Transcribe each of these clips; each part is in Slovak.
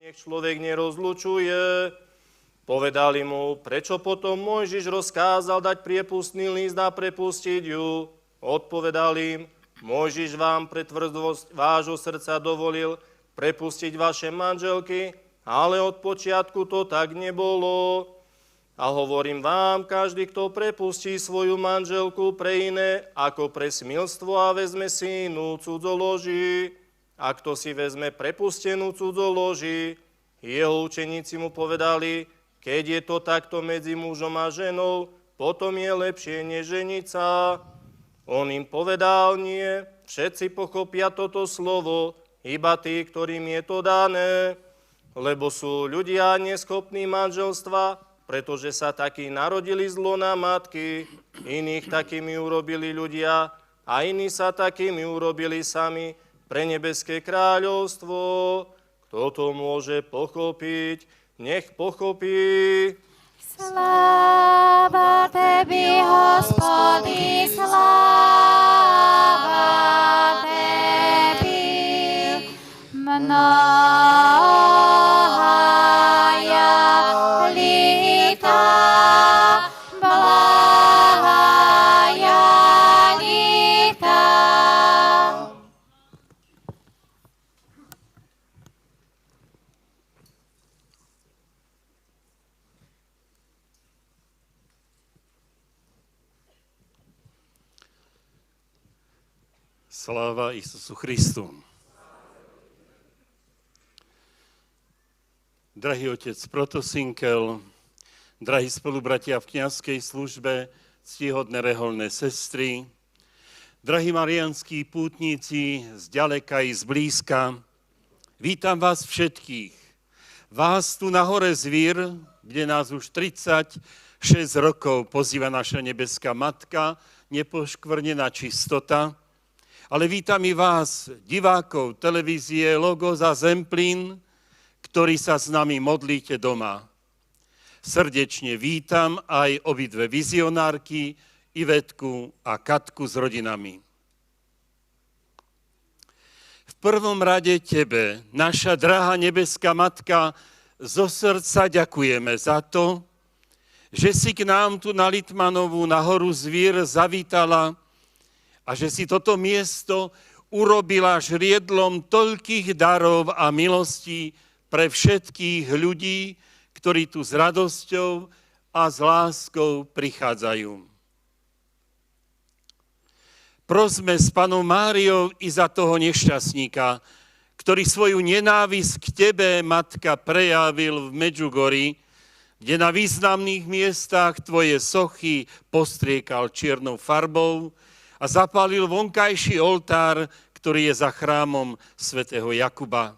nech človek nerozlučuje. Povedali mu, prečo potom Mojžiš rozkázal dať priepustný list a prepustiť ju. Odpovedal im, Mojžiš vám pre tvrdosť vášho srdca dovolil prepustiť vaše manželky, ale od počiatku to tak nebolo. A hovorím vám, každý, kto prepustí svoju manželku pre iné, ako pre smilstvo a vezme si inú cudzoloží, a kto si vezme prepustenú cudzoloží, jeho učeníci mu povedali, keď je to takto medzi mužom a ženou, potom je lepšie neženiť sa. On im povedal, nie, všetci pochopia toto slovo, iba tí, ktorým je to dané, lebo sú ľudia neschopní manželstva, pretože sa takí narodili zlo na matky, iných takými urobili ľudia a iní sa takými urobili sami pre nebeské kráľovstvo. Kto to môže pochopiť, nech pochopí. Sláva Tebi, Hospody, sláva Tebi, mnohaja lita, blahaja lita. Sláva Isusu Christu. Drahý otec Protosinkel, drahí spolubratia v kňazskej službe, ctihodné reholné sestry, drahí mariánski pútnici z ďaleka i z blízka, vítam vás všetkých. Vás tu na hore Zvír, kde nás už 36 rokov pozýva naša nebeská matka, nepoškvrnená čistota, ale vítam i vás, divákov televízie Logos a Zemplín, ktorí sa s nami modlíte doma. Srdečne vítam aj obidve vizionárky, Ivetku a Katku s rodinami. V prvom rade tebe, naša drahá nebeská matka, zo srdca ďakujeme za to, že si k nám tu na Litmanovú, na horu Zvír zavítala a že si toto miesto urobila žriedlom toľkých darov a milostí pre všetkých ľudí, ktorí tu s radosťou a s láskou prichádzajú. Prosme s Pannou Máriou i za toho nešťastníka, ktorý svoju nenávisť k tebe, matka, prejavil v Medžugorí, kde na významných miestach tvoje sochy postriekal čiernou farbou a zapálil vonkajší oltár, ktorý je za chrámom svätého Jakuba.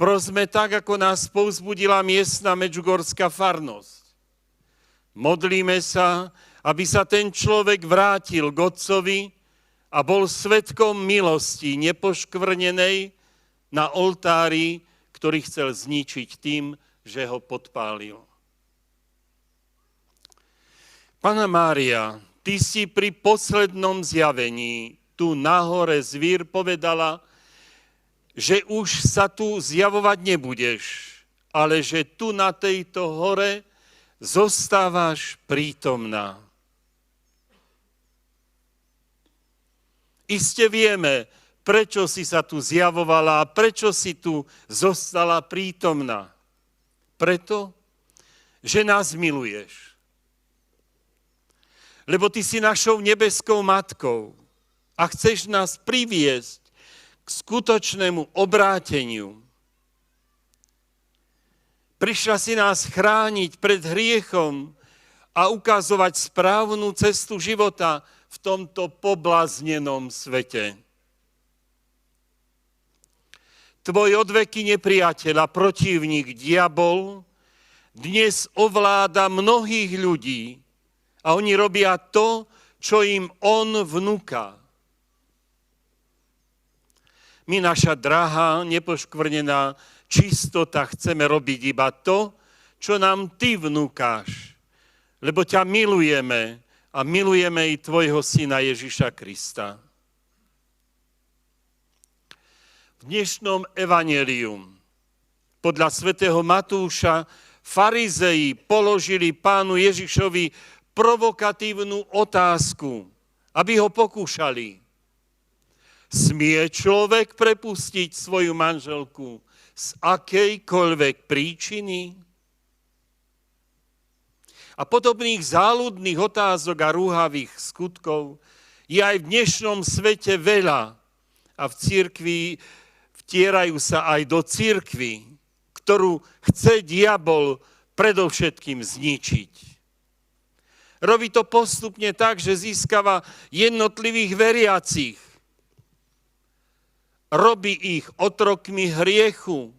Prosme tak, ako nás povzbudila miestna medžugorská farnosť. Modlíme sa, aby sa ten človek vrátil k Otcovi a bol svedkom milosti nepoškvrnenej na oltári, ktorý chcel zničiť tým, že ho podpálil. Panna Mária, ty si pri poslednom zjavení tu na hore Zvír povedala, že už sa tu zjavovať nebudeš, ale že tu na tejto hore zostávaš prítomná. Iste vieme, prečo si sa tu zjavovala a prečo si tu zostala prítomná. Preto, že nás miluješ. Lebo ty si našou nebeskou matkou a chceš nás priviesť k skutočnému obráteniu. Prišla si nás chrániť pred hriechom a ukazovať správnu cestu života v tomto pobláznenom svete. Tvoj odveky nepriateľ a protivník diabol dnes ovláda mnohých ľudí a oni robia to, čo im on vnúka. My, naša drahá, nepoškvrnená čistota, chceme robiť iba to, čo nám ty vnúkáš, lebo ťa milujeme a milujeme i tvojho syna Ježiša Krista. V dnešnom evanjeliu Podľa svätého Matúša farizei položili pánu Ježišovi provokatívnu otázku, aby ho pokúšali. Smie človek prepustiť svoju manželku z akejkoľvek príčiny? A podobných záľudných otázok a rúhavých skutkov je aj v dnešnom svete veľa. A v cirkvi vtierajú sa aj do cirkvi, ktorú chce diabol predovšetkým zničiť. Robí to postupne tak, že získava jednotlivých veriacich. Robí ich otrokmi hriechu.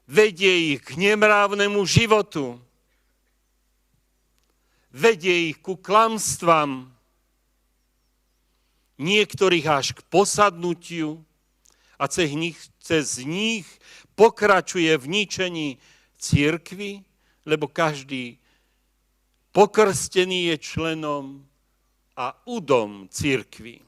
Vedie ich k nemrávnemu životu. Vedie ich ku klamstvám. Niektorých až k posadnutiu a cez nich pokračuje v ničení cirkvi, lebo každý pokrstený je členom a udom cirkvi.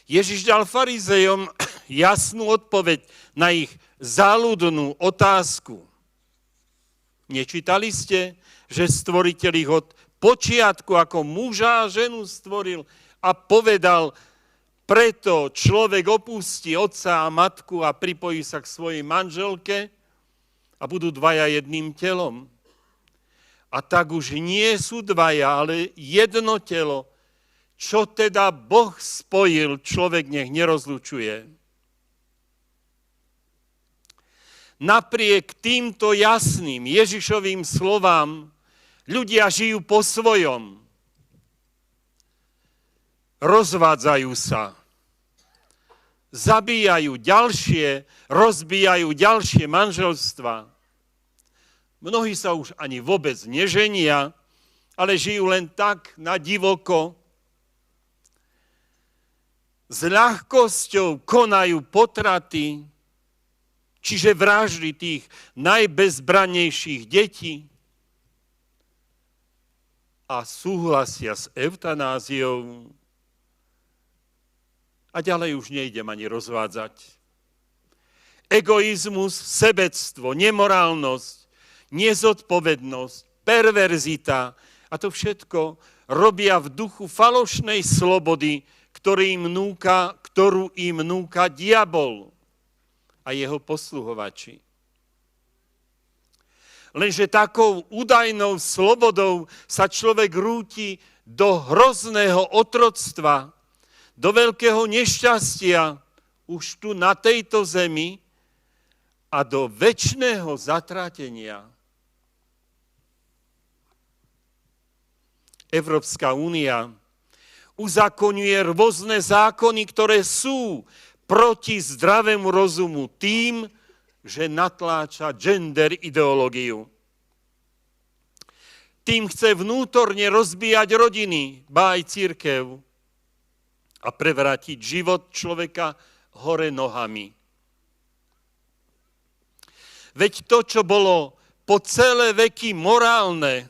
Ježiš dal farizejom jasnú odpoveď na ich záľudnú otázku. Nečítali ste, že Stvoriteľ ich od počiatku ako muža a ženu stvoril a povedal, preto človek opustí otca a matku a pripojí sa k svojej manželke a budú dvaja jedným telom. A tak už nie sú dvaja, ale jedno telo. Čo teda Boh spojil, človek nech nerozlučuje. Napriek týmto jasným Ježišovým slovám ľudia žijú po svojom. Rozvádzajú sa. Zabíjajú ďalšie, rozbijajú ďalšie manželstva. Mnohí sa už ani vôbec neženia, ale žijú len tak na divoko. S ľahkosťou konajú potraty, čiže vraždy tých najbezbrannejších detí a súhlasia s eutanáziou. A ďalej už nejdem ani rozvádzať. Egoizmus, sebectvo, nemorálnosť, nezodpovednosť, perverzita a to všetko robia v duchu falošnej slobody, ktorú im núka diabol a jeho posluhovači. Lenže takou údajnou slobodou sa človek rúti do hrozného otroctva, do veľkého nešťastia už tu na tejto zemi a do večného zatrátenia. Európska únia uzakoňuje rôzne zákony, ktoré sú proti zdravému rozumu tým, že natláča gender ideológiu. Tým chce vnútorne rozbíjať rodiny, ba aj cirkev a prevrátiť život človeka hore nohami. Veď to, čo bolo po celé veky morálne,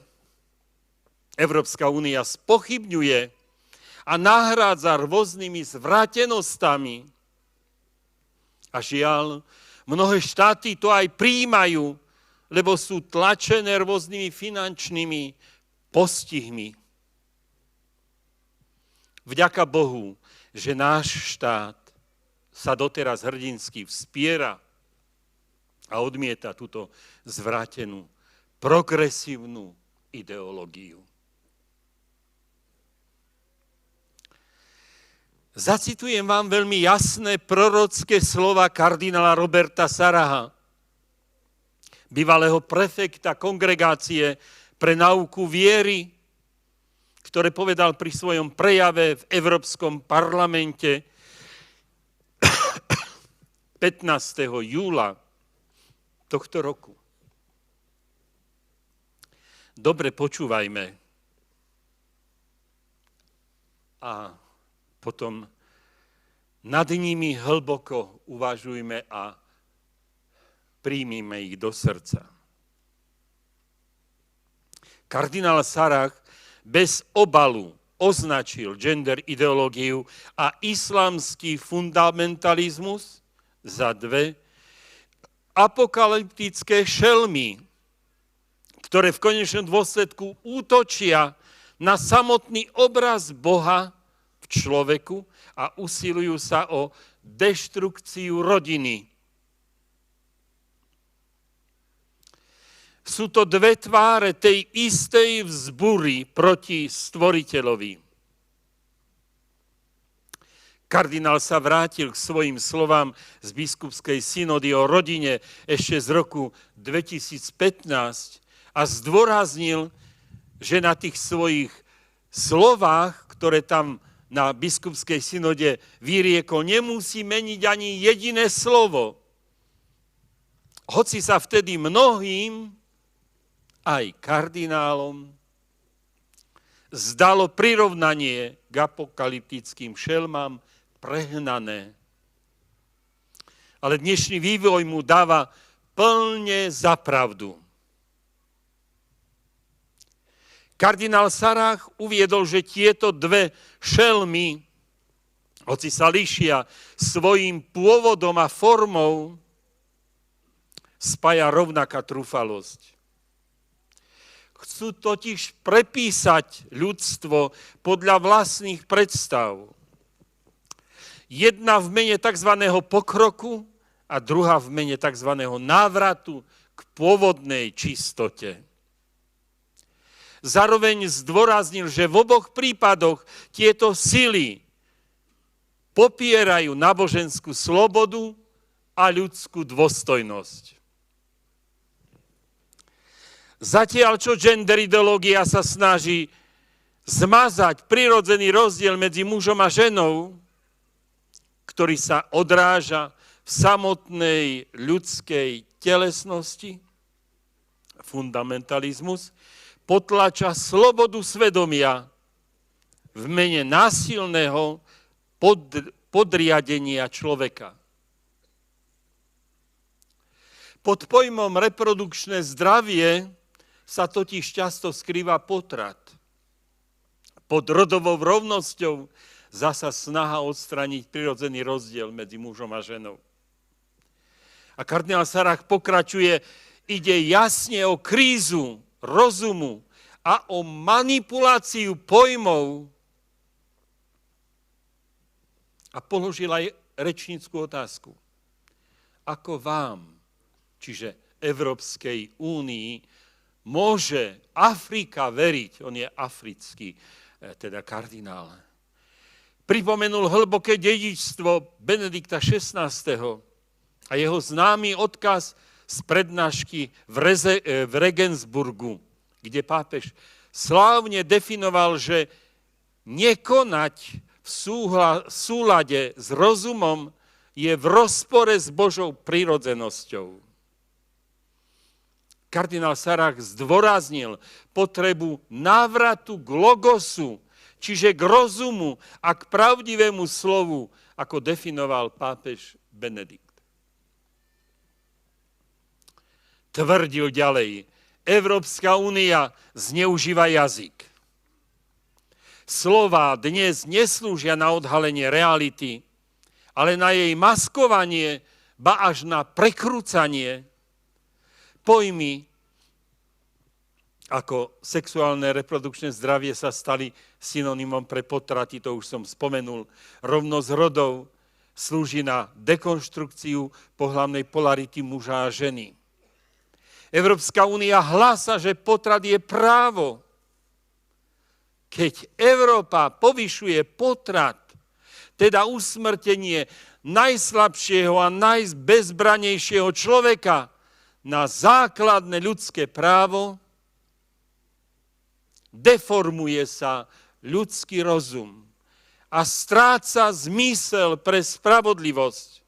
Európska únia spochybňuje a nahrádza rôznymi zvrátenostami. A žiaľ, mnohé štáty to aj prijímajú, lebo sú tlačené rôznymi finančnými postihmi. Vďaka Bohu, že náš štát sa doteraz hrdinsky vspiera a odmieta túto zvrátenú, progresívnu ideológiu. Zacitujem vám veľmi jasné prorocké slova kardinála Roberta Saraha, bývalého prefekta kongregácie pre náuku viery, ktoré povedal pri svojom prejave v Európskom parlamente 15. júla tohto roku. Dobre počúvajme. A potom nad nimi hlboko uvažujme a príjmime ich do srdca. Kardinál Sarah bez obalu označil gender ideológiu a islamský fundamentalizmus za dve apokalyptické šelmy, ktoré v konečnom dôsledku útočia na samotný obraz Boha v človeku a usilujú sa o deštrukciu rodiny. Sú to dve tváre tej istej vzbúry proti Stvoriteľovi. Kardinál sa vrátil k svojim slovám z biskupskej synody o rodine ešte z roku 2015 a zdôraznil, že na tých svojich slovách, ktoré tam na biskupskej synode vyriekol, nemusí meniť ani jediné slovo. Hoci sa vtedy mnohým, aj kardinálom, zdalo prirovnanie k apokalyptickým šelmám prehnané. Ale dnešný vývoj mu dáva plne za pravdu. Kardinál Sarah uviedol, že tieto dve šelmy, hoci sa líšia svojím pôvodom a formou, spája rovnaká trúfalosť. Chcú totiž prepísať ľudstvo podľa vlastných predstav. Jedna v mene tzv. Pokroku a druhá v mene tzv. Návratu k pôvodnej čistote. Zároveň zdôraznil, že v oboch prípadoch tieto sily popierajú náboženskú slobodu a ľudskú dôstojnosť. Zatiaľ, čo gender ideológia sa snaží zmazať prirodzený rozdiel medzi mužom a ženou, ktorý sa odráža v samotnej ľudskej telesnosti, fundamentalizmus, potláča slobodu svedomia v mene násilného podriadenia človeka. Pod pojmom reprodukčné zdravie sa totiž často skrýva potrat. Pod rodovou rovnosťou zasa snaha odstrániť prirodzený rozdiel medzi mužom a ženou. A kardinál Sarah pokračuje, ide jasne o krízu rozumu a o manipuláciu pojmov a položil aj rečnícku otázku. Ako vám, čiže Európskej únii, môže Afrika veriť, on je africký, teda kardinál. Pripomenul hlboké dedičstvo Benedikta XVI. A jeho známy odkaz z prednášky v Regensburgu, kde pápež slávne definoval, že nekonať v súlade s rozumom je v rozpore s Božou prirodzenosťou. Kardinál Sarah zdôraznil potrebu návratu k logosu, čiže k rozumu a k pravdivému slovu, ako definoval pápež Benedikt. Tvrdil ďalej, Európska únia zneužíva jazyk. Slová dnes neslúžia na odhalenie reality, ale na jej maskovanie, ba až na prekrúcanie. Pojmy ako sexuálne reprodukčné zdravie sa stali synonymom pre potraty, to už som spomenul. Rovnosť rodov slúži na dekonštrukciu pohlavnej polarity muža a ženy. Európska únia hlása, že potrat je právo. Keď Európa povyšuje potrat, teda usmrtenie najslabšieho a najbezbranejšieho človeka na základné ľudské právo, deformuje sa ľudský rozum a stráca zmysel pre spravodlivosť.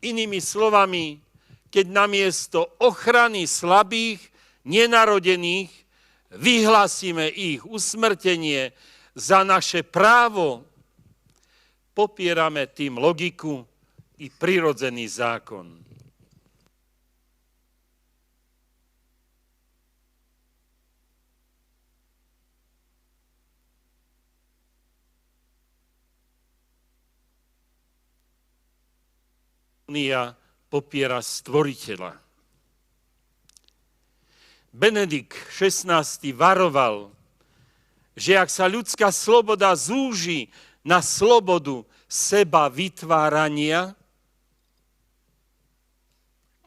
Inými slovami, keď namiesto ochrany slabých, nenarodených, vyhlásime ich usmrtenie za naše právo, popierame tým logiku i prirodzený zákon. Únia popiera stvoriteľa. Benedikt XVI varoval, že ak sa ľudská sloboda zúži na slobodu seba vytvárania,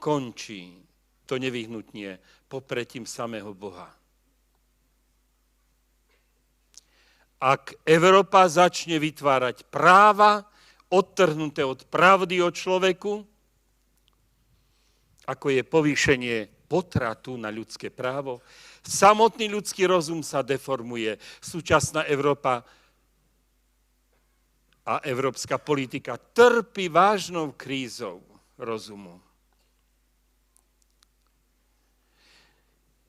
končí to nevyhnutne popretím samého Boha. Ak Európa začne vytvárať práva, odtrhnuté od pravdy o človeku, ako je povýšenie potratu na ľudské právo, samotný ľudský rozum sa deformuje. Súčasná Európa a európska politika trpí vážnou krízou rozumu.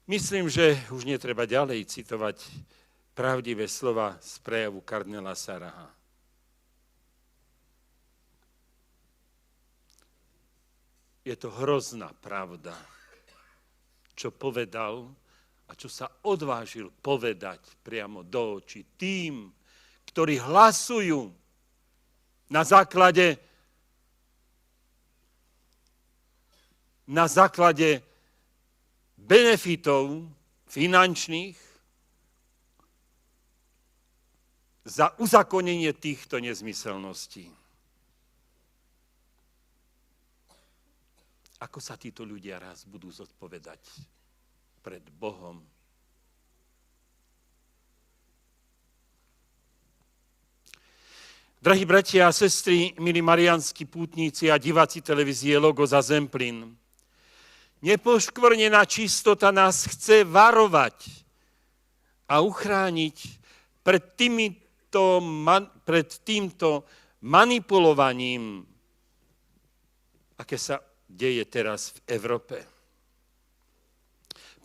Myslím, že už netreba ďalej citovať pravdivé slova z prejavu kardinála Sarraha. Je to hrozná pravda, čo povedal a čo sa odvážil povedať priamo do očí tým, ktorí hlasujú na základe benefitov finančných za uzakonenie týchto nezmyselností. Ako sa títo ľudia raz budú zodpovedať pred Bohom? Drahí bratia a sestry, milí mariánski pútnici a diváci televízie Logos a Zemplín, nepoškvrnená čistota nás chce varovať a uchrániť pred týmto manipulovaním, aké sa deje teraz v Európe.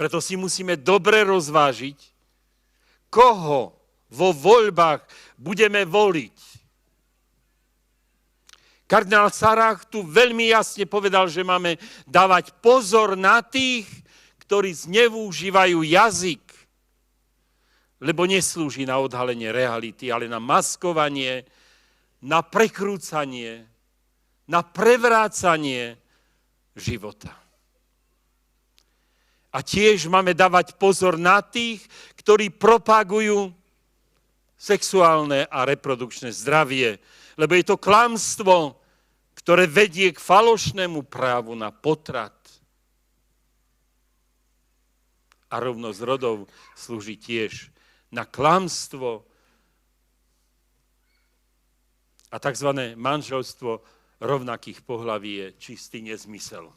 Preto si musíme dobre rozvážiť, koho vo voľbách budeme voliť. Kardinál Sarrah tu veľmi jasne povedal, že máme dávať pozor na tých, ktorí zneužívajú jazyk, lebo neslúži na odhalenie reality, ale na maskovanie, na prekrúcanie, na prevrácanie života. A tiež máme dávať pozor na tých, ktorí propagujú sexuálne a reprodukčné zdravie, lebo je to klamstvo, ktoré vedie k falošnému právu na potrat. A rovnosť rodov slúži tiež na klamstvo a tzv. Manželstvo rovnakých pohlaví je čistý nezmysel.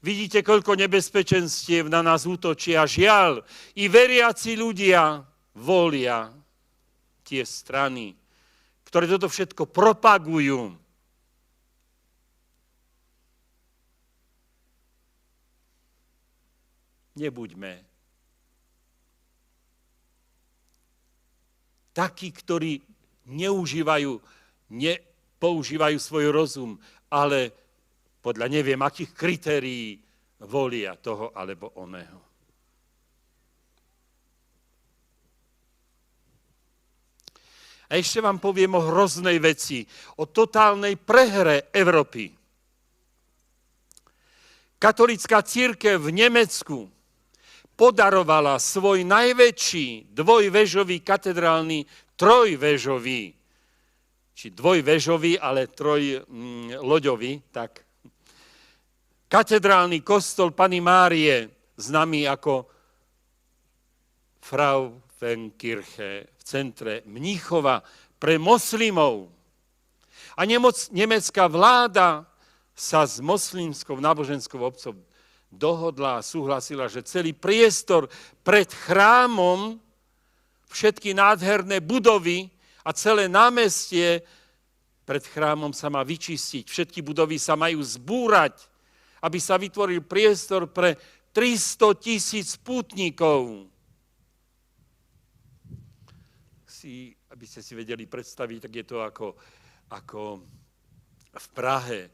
Vidíte, koľko nebezpečenstiev na nás útočia. Žiaľ, i veriaci ľudia volia tie strany, ktoré toto všetko propagujú. Nebuďme takí, ktorí nepoužívajú svoj rozum, ale podľa neviem akých kritérií volia toho alebo oného. A ešte vám poviem o hroznej veci, o totálnej prehre Európy. Katolícka cirkev v Nemecku podarovala svoj najväčší dvojvežový katedrálny trojvežový, či dvojvežový, ale trojloďový, tak katedrálny kostol Panny Márie, známy ako Frauenkirche v centre Mníchova pre moslimov. A nemecká vláda sa s moslimskou náboženskou obcov dohodla a súhlasila, že celý priestor pred chrámom, všetky nádherné budovy a celé námestie pred chrámom sa má vyčistiť. Všetky budovy sa majú zbúrať, aby sa vytvoril priestor pre 300 000 pútnikov. Aby ste si vedeli predstaviť, tak je to ako v Prahe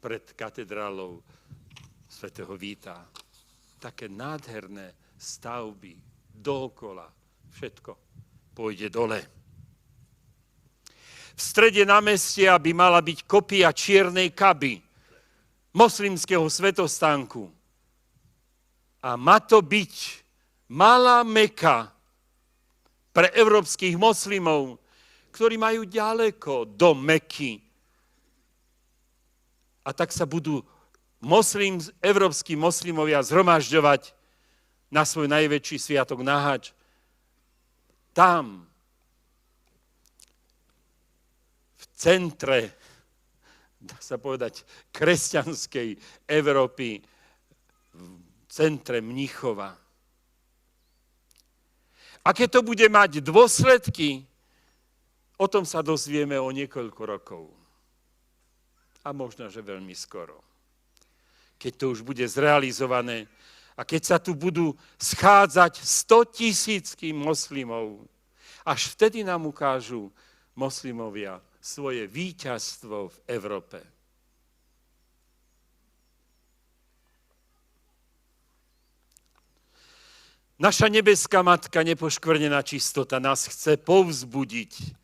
pred katedrálou svätého Víta. Také nádherné stavby dookola, všetko pôjde dole. v strede námestia by mala byť kopia čiernej Kaby, moslimského svätostánku. A má to byť malá Meka pre európskych moslimov, ktorí majú ďaleko do Meky. A tak sa budú európski moslimovia zhromažďovať na svoj najväčší sviatok na hadž. Tam, v centre, dá sa povedať, kresťanskej Európy, v centre Mníchova. Aké to bude mať dôsledky, o tom sa dozvieme o niekoľko rokov. A možno, že veľmi skoro. Keď to už bude zrealizované a keď sa tu budú schádzať 100 000 moslimov, až vtedy nám ukážu moslimovia svoje víťazstvo v Európe. Naša nebeská Matka, nepoškvrnená čistota, nás chce povzbudiť,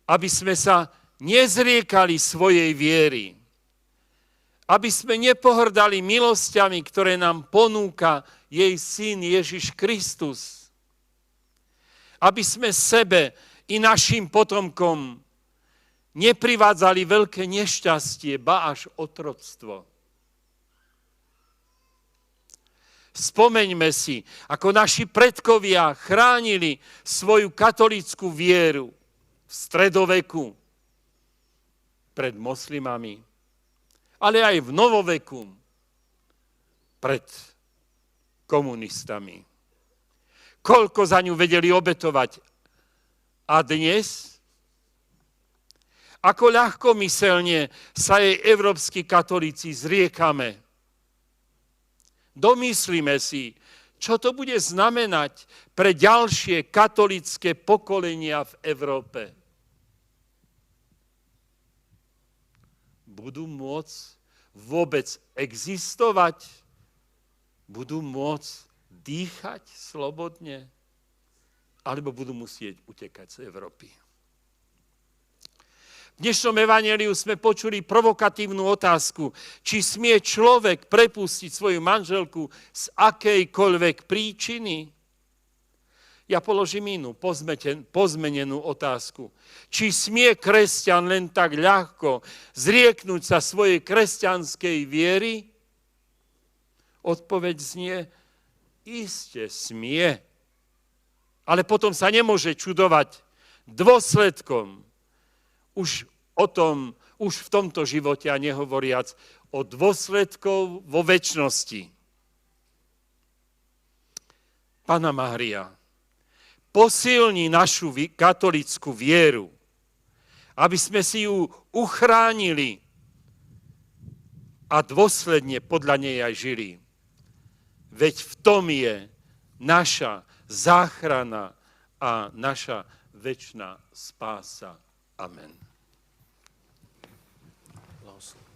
aby sme sa nezriekali svojej viery, aby sme nepohrdali milosťami, ktoré nám ponúka jej syn Ježiš Kristus, aby sme sebe i našim potomkom neprivádzali veľké nešťastie, ba až otroctvo. Spomeňme si, ako naši predkovia chránili svoju katolícku vieru v stredoveku pred moslimami, ale aj v novoveku pred komunistami. Koľko za ňu vedeli obetovať. A dnes? Ako ľahkomyselne sa jej európski katolíci zriekame. Domyslíme si, čo to bude znamenať pre ďalšie katolícke pokolenia v Európe. Budú môcť vôbec existovať? Budú môcť dýchať slobodne? Alebo budú musieť utekať z Európy? V dnešnom evanjeliu sme počuli provokatívnu otázku, či smie človek prepustiť svoju manželku z akejkoľvek príčiny. Ja položím inú, pozmenenú otázku. Či smie kresťan len tak ľahko zrieknúť sa svojej kresťanskej viery? Odpoveď znie, iste smie. Ale potom sa nemôže čudovať dôsledkom už v tomto živote a nehovoriac o dôsledkov vo večnosti. Panna Mária, posilni našu katolícku vieru, aby sme si ju uchránili a dôsledne podľa nej aj žili. Veď v tom je naša záchrana a naša večná spása. Amen. Blahoslav.